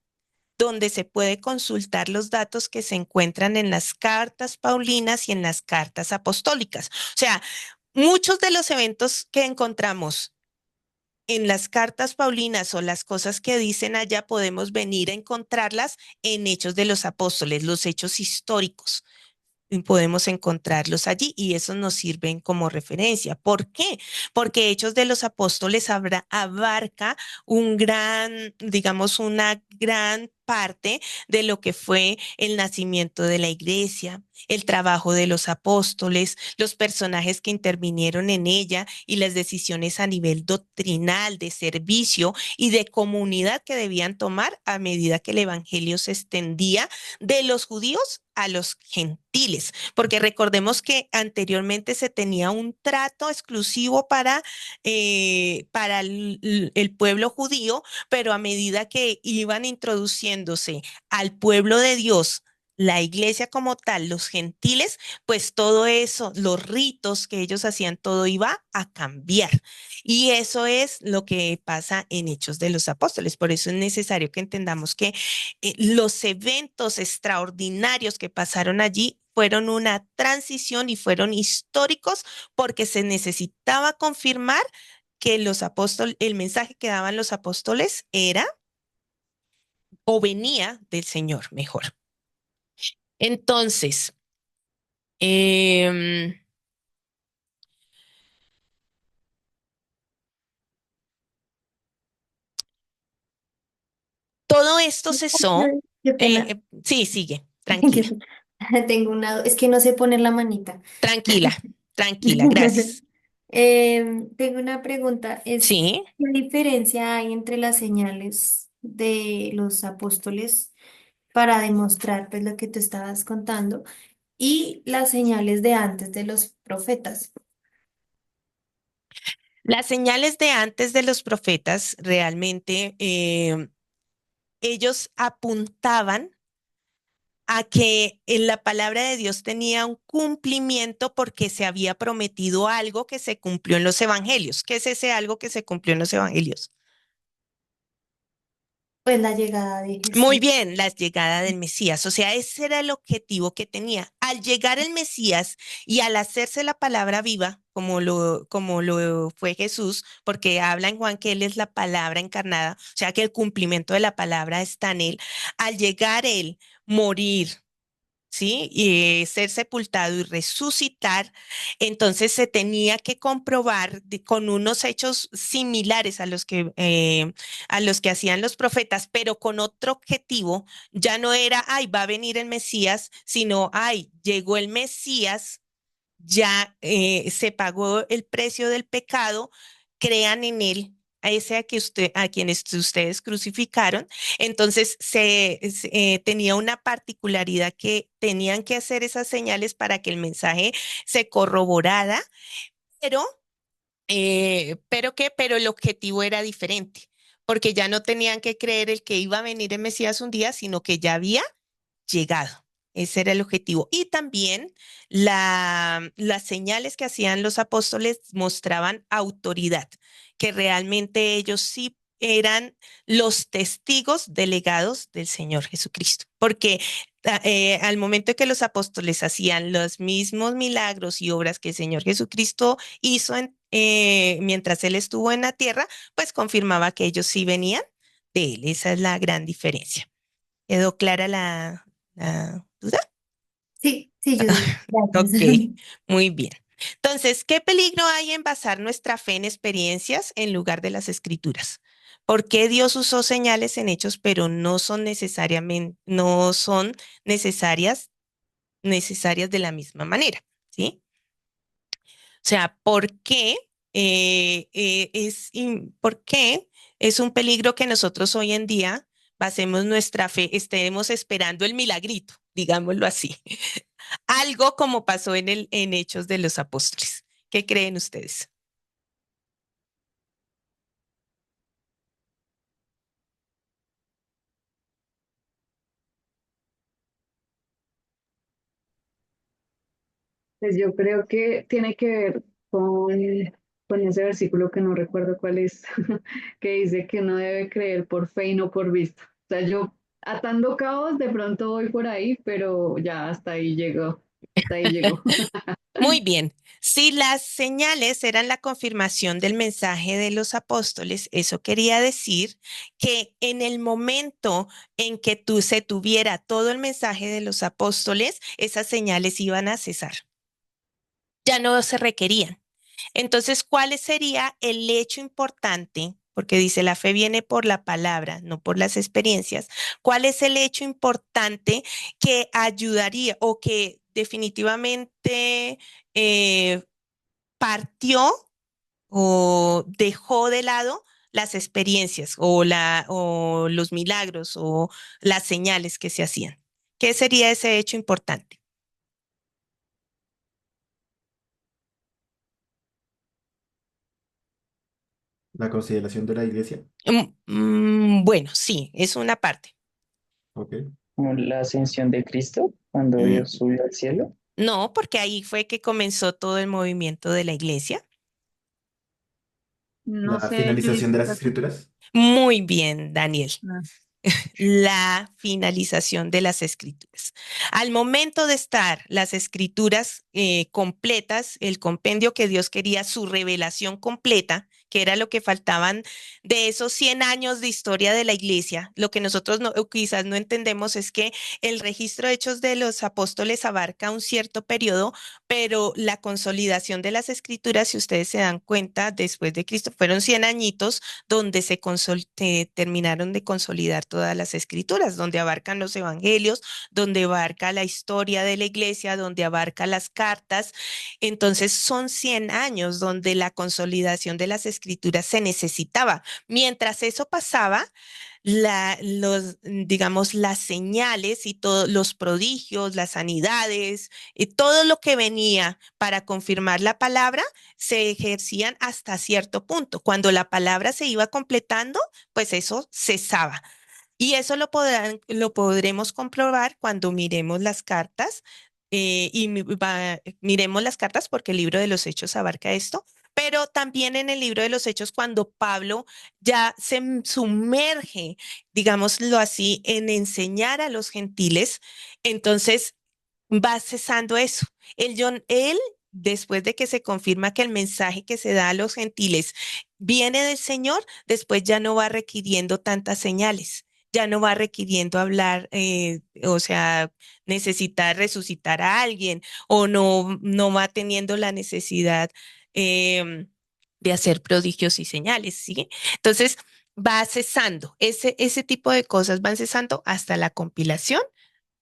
[SPEAKER 1] donde se puede consultar los datos que se encuentran en las cartas paulinas y en las cartas apostólicas. O sea, muchos de los eventos que encontramos en las cartas paulinas o las cosas que dicen allá podemos venir a encontrarlas en Hechos de los Apóstoles, los hechos históricos. Podemos encontrarlos allí y esos nos sirven como referencia. ¿Por qué? Porque Hechos de los Apóstoles abarca un gran, digamos, una gran parte de lo que fue el nacimiento de la iglesia, el trabajo de los apóstoles, los personajes que intervinieron en ella y las decisiones a nivel doctrinal, de servicio y de comunidad que debían tomar a medida que el evangelio se extendía de los judíos a los gentiles, porque recordemos que anteriormente se tenía un trato exclusivo para el pueblo judío, pero a medida que iban introduciéndose al pueblo de Dios, la iglesia como tal, los gentiles, pues todo eso, los ritos que ellos hacían, todo iba a cambiar. Y eso es lo que pasa en Hechos de los Apóstoles. Por eso es necesario que entendamos que los eventos extraordinarios que pasaron allí fueron una transición y fueron históricos porque se necesitaba confirmar que los apóstoles, el mensaje que daban los apóstoles era o venía del Señor, mejor. Entonces, em, todo esto cesó.
[SPEAKER 10] Qué pena.
[SPEAKER 1] Sí, sigue, tranquila,
[SPEAKER 10] Tengo es que no sé poner la manita.
[SPEAKER 1] tranquila, tranquila, gracias.
[SPEAKER 10] Tengo una pregunta.
[SPEAKER 1] Sí.
[SPEAKER 10] ¿Qué diferencia hay entre las señales de los apóstoles para demostrar pues, lo que tú estabas contando y las señales de antes de los profetas?
[SPEAKER 1] Las señales de antes de los profetas realmente ellos apuntaban a que en la palabra de Dios tenía un cumplimiento porque se había prometido algo que se cumplió en los evangelios. ¿Qué es ese algo que se cumplió en los evangelios?
[SPEAKER 10] Pues la llegada de
[SPEAKER 1] Muy
[SPEAKER 10] Jesús.
[SPEAKER 1] bien, la llegada del Mesías. O sea, ese era el objetivo que tenía. Al llegar el Mesías y al hacerse la palabra viva, como lo fue Jesús, porque habla en Juan que Él es la palabra encarnada, o sea que el cumplimiento de la palabra está en Él. Al llegar Él, morir, ¿sí? Y ser sepultado y resucitar, entonces se tenía que comprobar con unos hechos similares a los que hacían los profetas, pero con otro objetivo. Ya no era, ay, va a venir el Mesías, sino, ay, llegó el Mesías, ya se pagó el precio del pecado, crean en él. A ese a quienes ustedes crucificaron, entonces tenía una particularidad que tenían que hacer esas señales para que el mensaje se corroborara, pero, pero el objetivo era diferente, porque ya no tenían que creer el que iba a venir el Mesías un día, sino que ya había llegado. Ese era el objetivo. Y también las señales que hacían los apóstoles mostraban autoridad, que realmente ellos sí eran los testigos delegados del Señor Jesucristo, porque al momento que los apóstoles hacían los mismos milagros y obras que el Señor Jesucristo hizo mientras Él estuvo en la tierra, pues confirmaba que ellos sí venían de Él. Esa es la gran diferencia. ¿Quedó clara la duda?
[SPEAKER 10] Sí, sí, Judy.
[SPEAKER 1] Ok,
[SPEAKER 10] Gracias.
[SPEAKER 1] muy bien. Entonces, ¿qué peligro hay en basar nuestra fe en experiencias en lugar de las escrituras? ¿Por qué Dios usó señales en hechos, pero no son necesarias de la misma manera? ¿Sí? O sea, ¿por qué ¿Por qué? Es un peligro que nosotros hoy en día basemos nuestra fe, estemos esperando el milagrito, digámoslo así. Algo como pasó en Hechos de los Apóstoles. ¿Qué creen ustedes?
[SPEAKER 11] Pues yo creo que tiene que ver con ese versículo que no recuerdo cuál es, que dice que uno debe creer por fe y no por vista. O sea, yo atando cabos de pronto voy por ahí, pero ya hasta ahí llegó, hasta ahí llegó.
[SPEAKER 1] Muy bien. Si las señales eran la confirmación del mensaje de los apóstoles, eso quería decir que en el momento en que se tuviera todo el mensaje de los apóstoles, esas señales iban a cesar. Ya no se requerían. Entonces, ¿cuál sería el hecho importante? Porque dice, la fe viene por la palabra, no por las experiencias. ¿Cuál es el hecho importante que ayudaría o que definitivamente eh, partió o dejó de lado las experiencias o los milagros o las señales que se hacían? ¿Qué sería ese hecho importante?
[SPEAKER 2] La consideración de la iglesia.
[SPEAKER 1] Bueno, sí, es una parte.
[SPEAKER 2] Ok.
[SPEAKER 4] Como la ascensión de Cristo, cuando
[SPEAKER 1] Mm,
[SPEAKER 4] Dios subió al cielo.
[SPEAKER 1] No, porque ahí fue que comenzó todo el movimiento de la iglesia.
[SPEAKER 3] No
[SPEAKER 2] La
[SPEAKER 3] sé,
[SPEAKER 2] finalización de las escrituras.
[SPEAKER 1] Muy bien, Daniel.
[SPEAKER 3] Ah,
[SPEAKER 1] La finalización de las escrituras. Al momento de estar las escrituras completas, el compendio que Dios quería, su revelación completa, que era lo que faltaban de esos 100 años de historia de la iglesia, lo que nosotros quizás no entendemos es que el registro de hechos de los apóstoles abarca un cierto periodo, pero la consolidación de las escrituras, si ustedes se dan cuenta, después de Cristo, fueron 100 añitos donde terminaron de consolidar todas las escrituras, donde abarcan los evangelios, donde abarca la historia de la iglesia, donde abarca las cartas. Entonces son 100 años donde la consolidación de las escrituras se necesitaba. Mientras eso pasaba, digamos, las señales y todos los prodigios, las sanidades, y todo lo que venía para confirmar la palabra se ejercían hasta cierto punto. Cuando la palabra se iba completando, pues eso cesaba. Y eso lo podremos comprobar cuando miremos las cartas miremos las cartas porque el libro de los Hechos abarca esto, pero también en el libro de los Hechos cuando Pablo ya sumerge, digámoslo así, en enseñar a los gentiles, entonces va cesando eso. Él, después de que se confirma que el mensaje que se da a los gentiles viene del Señor, después ya no va requiriendo tantas señales, ya no va requiriendo hablar, o sea, necesitar resucitar a alguien o no va teniendo la necesidad de hacer prodigios y señales, ¿sí? Entonces va cesando, ese tipo de cosas van cesando hasta la compilación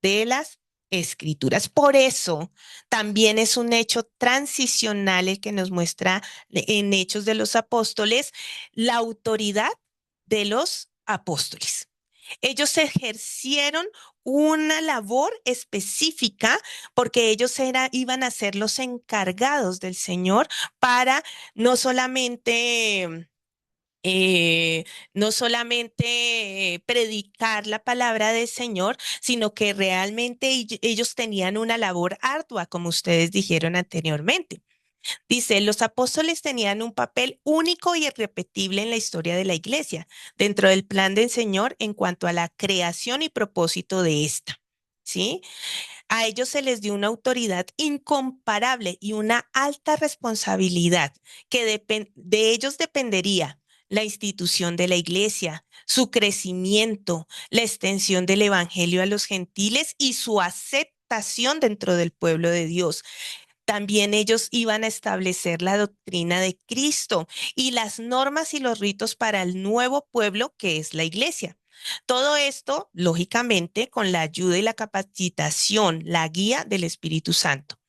[SPEAKER 1] de las escrituras. Por eso también es un hecho transicional el que nos muestra en Hechos de los Apóstoles la autoridad de los apóstoles. Ellos ejercieron una labor específica porque ellos iban a ser los encargados del Señor para no solamente no solamente predicar la palabra del Señor, sino que realmente ellos tenían una labor ardua, como ustedes dijeron anteriormente. Dice, los apóstoles tenían un papel único y irrepetible en la historia de la iglesia, dentro del plan del Señor en cuanto a la creación y propósito de esta. ¿Sí? A ellos se les dio una autoridad incomparable y una alta responsabilidad que de ellos dependería la institución de la iglesia, su crecimiento, la extensión del evangelio a los gentiles y su aceptación dentro del pueblo de Dios. También ellos iban a establecer la doctrina de Cristo y las normas y los ritos para el nuevo pueblo que es la iglesia. Todo esto, lógicamente, con la ayuda y la capacitación, la guía del Espíritu Santo.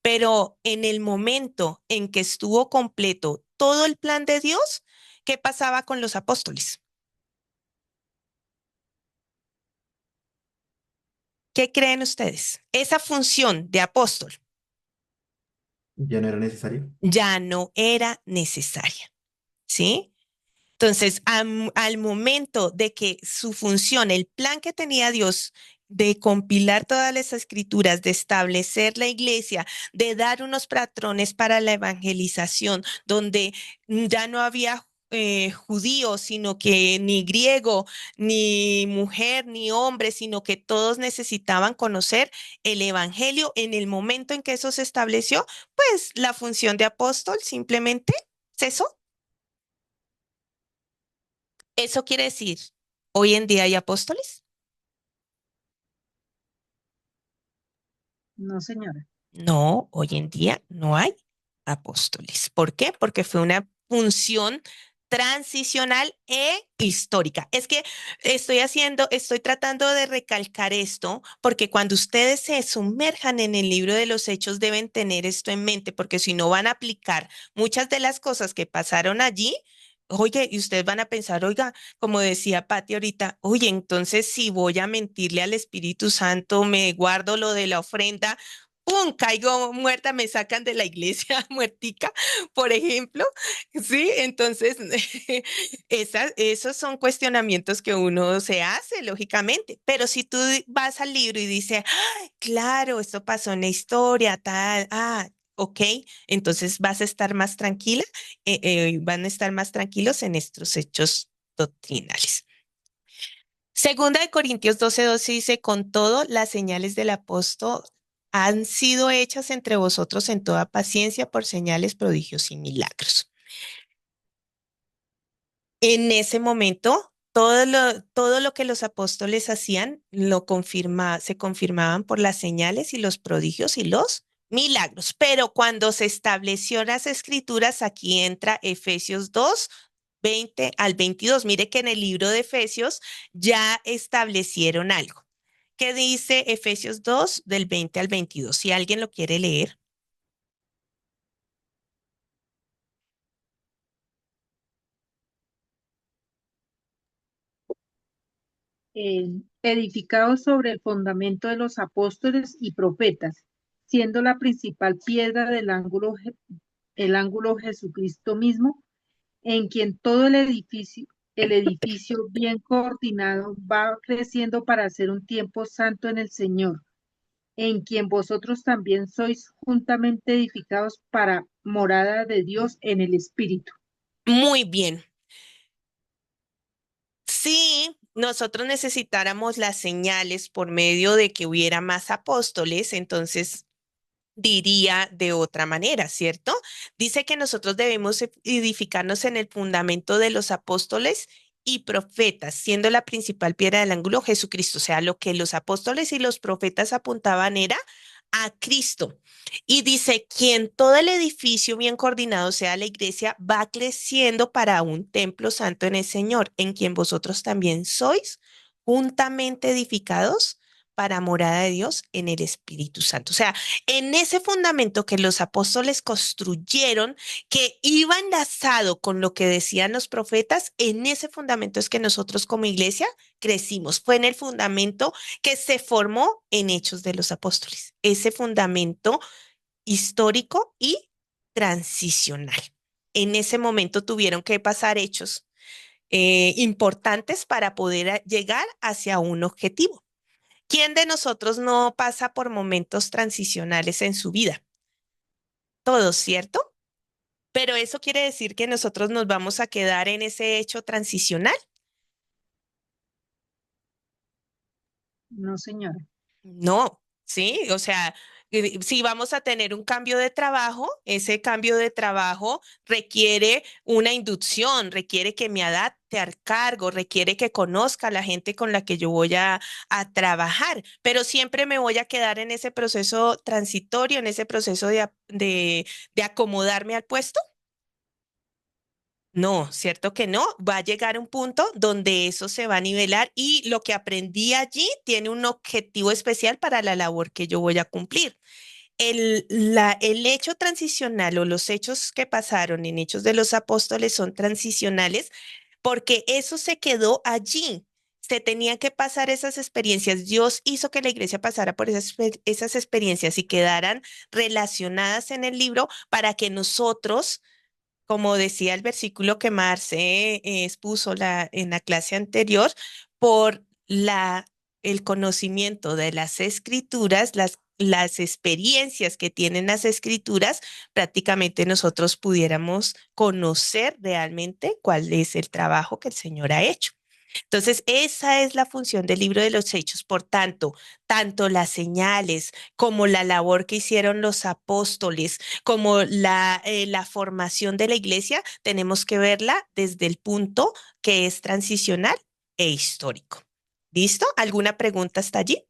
[SPEAKER 1] Pero en el momento en que estuvo completo todo el plan de Dios, ¿qué pasaba con los apóstoles? ¿Qué creen ustedes? Esa función de apóstol
[SPEAKER 2] Ya no era necesario.
[SPEAKER 1] ya no era necesaria, ¿sí? Entonces, al momento de que su función, el plan que tenía Dios de compilar todas las escrituras, de establecer la iglesia, de dar unos patrones para la evangelización, donde ya no había judíos, sino que ni griego, ni mujer, ni hombre, sino que todos necesitaban conocer el evangelio. En el momento en que eso se estableció, pues la función de apóstol simplemente cesó. ¿Eso quiere decir, hoy en día hay apóstoles?
[SPEAKER 3] No, señora.
[SPEAKER 1] No, hoy en día no hay apóstoles. ¿Por qué? Porque fue una función transicional e histórica. Es que estoy tratando de recalcar esto, porque cuando ustedes se sumerjan en el libro de los Hechos deben tener esto en mente, porque si no van a aplicar muchas de las cosas que pasaron allí. Oye, y ustedes van a pensar, oiga, como decía Pati ahorita, oye, entonces si voy a mentirle al Espíritu Santo, me guardo lo de la ofrenda, ¡pum! Caigo muerta, me sacan de la iglesia muertica, por ejemplo. Sí, entonces esos son cuestionamientos que uno se hace, lógicamente. Pero si tú vas al libro y dices, "Ay, claro, esto pasó en la historia, tal, ok, entonces vas a estar más tranquila, van a estar más tranquilos en estos hechos doctrinales. Segunda de Corintios 12:12 dice, con todo, las señales del apóstol han sido hechas entre vosotros en toda paciencia por señales, prodigios y milagros. En ese momento, todo lo que los apóstoles hacían se confirmaban por las señales y los prodigios y los milagros. Pero cuando se estableció las escrituras, aquí entra Efesios 2, 20 al 22. Mire que en el libro de Efesios ya establecieron algo. ¿Qué dice Efesios 2 del 20 al 22? Si alguien lo quiere leer.
[SPEAKER 3] Edificados sobre el fundamento de los apóstoles y profetas, siendo la principal piedra del ángulo, el ángulo Jesucristo mismo, en quien todo el edificio bien coordinado va creciendo para hacer un tiempo santo en el Señor, en quien vosotros también sois juntamente edificados para morada de Dios en el Espíritu.
[SPEAKER 1] Muy bien. Si nosotros necesitáramos las señales por medio de que hubiera más apóstoles, entonces diría de otra manera, ¿cierto? Dice que nosotros debemos edificarnos en el fundamento de los apóstoles y profetas, siendo la principal piedra del ángulo Jesucristo. O sea, lo que los apóstoles y los profetas apuntaban era a Cristo. Y dice, quien todo el edificio bien coordinado sea la iglesia, va creciendo para un templo santo en el Señor, en quien vosotros también sois juntamente edificados para morada de Dios en el Espíritu Santo. O sea, en ese fundamento que los apóstoles construyeron, que iba enlazado con lo que decían los profetas, en ese fundamento es que nosotros como iglesia crecimos. Fue en el fundamento que se formó en Hechos de los Apóstoles, ese fundamento histórico y transicional. En ese momento tuvieron que pasar hechos importantes para poder llegar hacia un objetivo. ¿Quién de nosotros no pasa por momentos transicionales en su vida? Todos, ¿cierto? Pero eso quiere decir que nosotros nos vamos a quedar en ese hecho transicional.
[SPEAKER 3] No, señora.
[SPEAKER 1] No, sí, o sea, si vamos a tener un cambio de trabajo, ese cambio de trabajo requiere una inducción, requiere que me adapte al cargo, requiere que conozca a la gente con la que yo voy a trabajar, pero siempre me voy a quedar en ese proceso transitorio, en ese proceso de acomodarme al puesto. No, cierto que no. Va a llegar un punto donde eso se va a nivelar y lo que aprendí allí tiene un objetivo especial para la labor que yo voy a cumplir. el hecho transicional o los hechos que pasaron en Hechos de los Apóstoles son transicionales porque eso se quedó allí. Se tenían que pasar esas experiencias. Dios hizo que la iglesia pasara por esas experiencias y quedaran relacionadas en el libro para que nosotros, como decía el versículo que Marce expuso en la clase anterior, por el conocimiento de las escrituras, las experiencias que tienen las escrituras, prácticamente nosotros pudiéramos conocer realmente cuál es el trabajo que el Señor ha hecho. Entonces, esa es la función del libro de los Hechos. Por tanto, tanto las señales como la labor que hicieron los apóstoles, como la formación de la iglesia, tenemos que verla desde el punto que es transicional e histórico. ¿Listo? ¿Alguna pregunta hasta allí?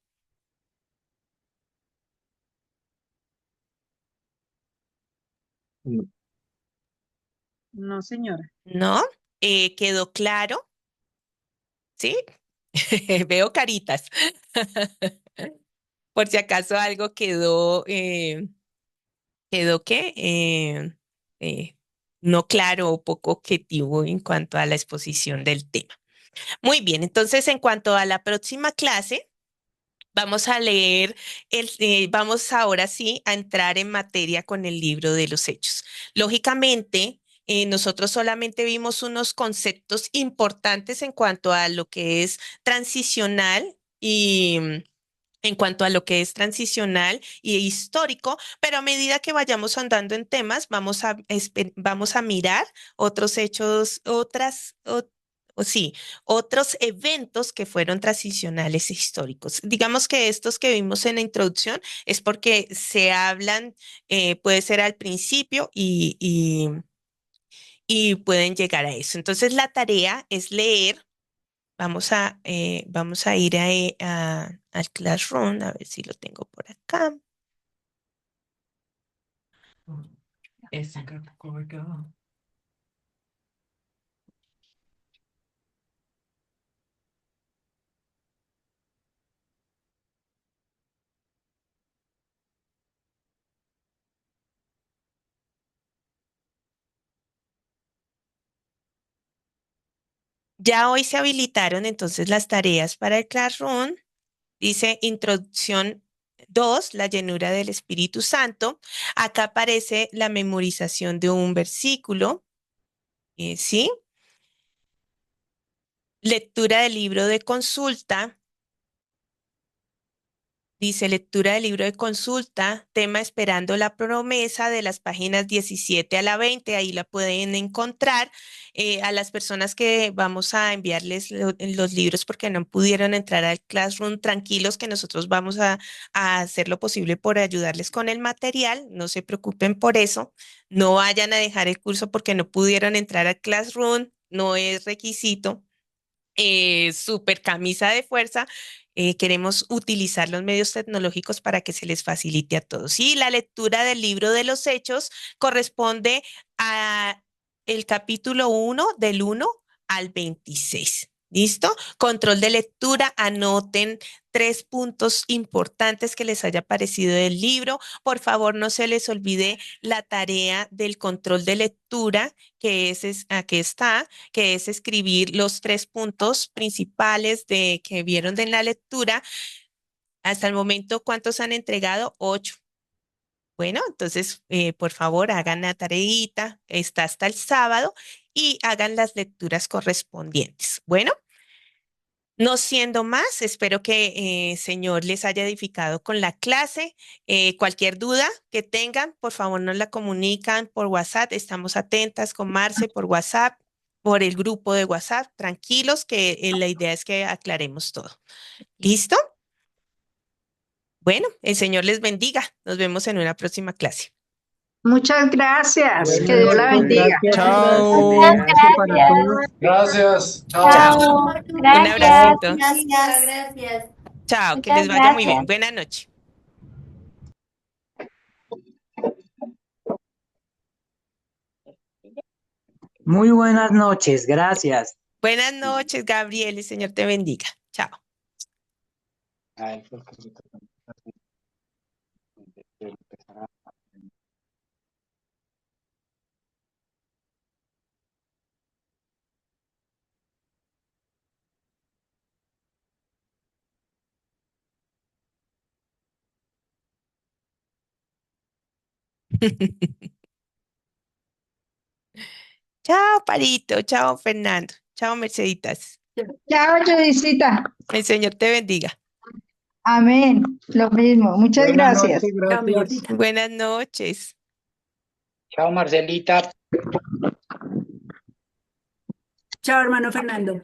[SPEAKER 3] No, señora.
[SPEAKER 1] ¿No? ¿Quedó claro? ¿Sí? Veo caritas. Por si acaso algo quedó que eh, no claro o poco objetivo en cuanto a la exposición del tema. Muy bien, entonces en cuanto a la próxima clase, vamos a leer, vamos ahora sí a entrar en materia con el libro de los Hechos. Lógicamente, nosotros solamente vimos unos conceptos importantes en cuanto a lo que es transicional y en cuanto a lo que es transicional y histórico, pero a medida que vayamos andando en temas, vamos a mirar otros hechos, sí, otros eventos que fueron transicionales e históricos. Digamos que estos que vimos en la introducción es porque se hablan, puede ser al principio y pueden llegar a eso. Entonces, la tarea es leer. Vamos a ir al Classroom, a ver si lo tengo por acá. Ya hoy se habilitaron entonces las tareas para el Classroom. Dice Introducción 2, la llenura del Espíritu Santo. Acá aparece la memorización de un versículo, ¿sí? Lectura del libro de consulta. Dice lectura del libro de consulta, tema esperando la promesa de las páginas 17 a la 20, ahí la pueden encontrar. A las personas que vamos a enviarles los libros porque no pudieron entrar al Classroom, tranquilos que nosotros vamos a hacer lo posible por ayudarles con el material, no se preocupen por eso, no vayan a dejar el curso porque no pudieron entrar al Classroom, no es requisito. Super camisa de fuerza. Queremos utilizar los medios tecnológicos para que se les facilite a todos. Y la lectura del libro de los Hechos corresponde a el capítulo 1 del 1 al 26. ¿Listo? Control de lectura, anoten 3 puntos importantes que les haya parecido del libro. Por favor, no se les olvide la tarea del control de lectura, aquí está, que es escribir los 3 puntos principales que vieron de la lectura. Hasta el momento, ¿cuántos han entregado? 8. Bueno, entonces, por favor, hagan la tareita, está hasta el sábado y hagan las lecturas correspondientes. Bueno, no siendo más, espero que Señor les haya edificado con la clase. Cualquier duda que tengan, por favor, nos la comunican por WhatsApp. Estamos atentas con Marce por WhatsApp, por el grupo de WhatsApp. Tranquilos, que la idea es que aclaremos todo. ¿Listo? Bueno, el Señor les bendiga. Nos vemos en una próxima clase.
[SPEAKER 12] Muchas gracias. Que
[SPEAKER 4] Bueno,
[SPEAKER 12] Dios la bendiga.
[SPEAKER 4] gracias.
[SPEAKER 5] Chao.
[SPEAKER 12] Abrazo para todos.
[SPEAKER 13] Gracias. Chao.
[SPEAKER 1] Chao. Un abracito.
[SPEAKER 10] Gracias. Gracias.
[SPEAKER 1] Chao, que
[SPEAKER 8] Muchas
[SPEAKER 1] les vaya muy bien.
[SPEAKER 8] gracias.
[SPEAKER 1] Buenas noches.
[SPEAKER 14] Muy buenas noches, gracias.
[SPEAKER 1] Buenas noches, Gabriel. El Señor te bendiga. Chao.
[SPEAKER 13] Ay, porque
[SPEAKER 1] Chao, Parito. Chao, Fernando. Chao, Merceditas.
[SPEAKER 12] Chao, Judicita.
[SPEAKER 1] El Señor te bendiga.
[SPEAKER 12] Amén. Lo mismo. Muchas
[SPEAKER 14] Buenas
[SPEAKER 12] gracias.
[SPEAKER 14] noches,
[SPEAKER 6] Chao, mi
[SPEAKER 14] gracias.
[SPEAKER 6] gordita.
[SPEAKER 1] Buenas noches.
[SPEAKER 14] Chao, Marcelita.
[SPEAKER 6] Chao, hermano Fernando.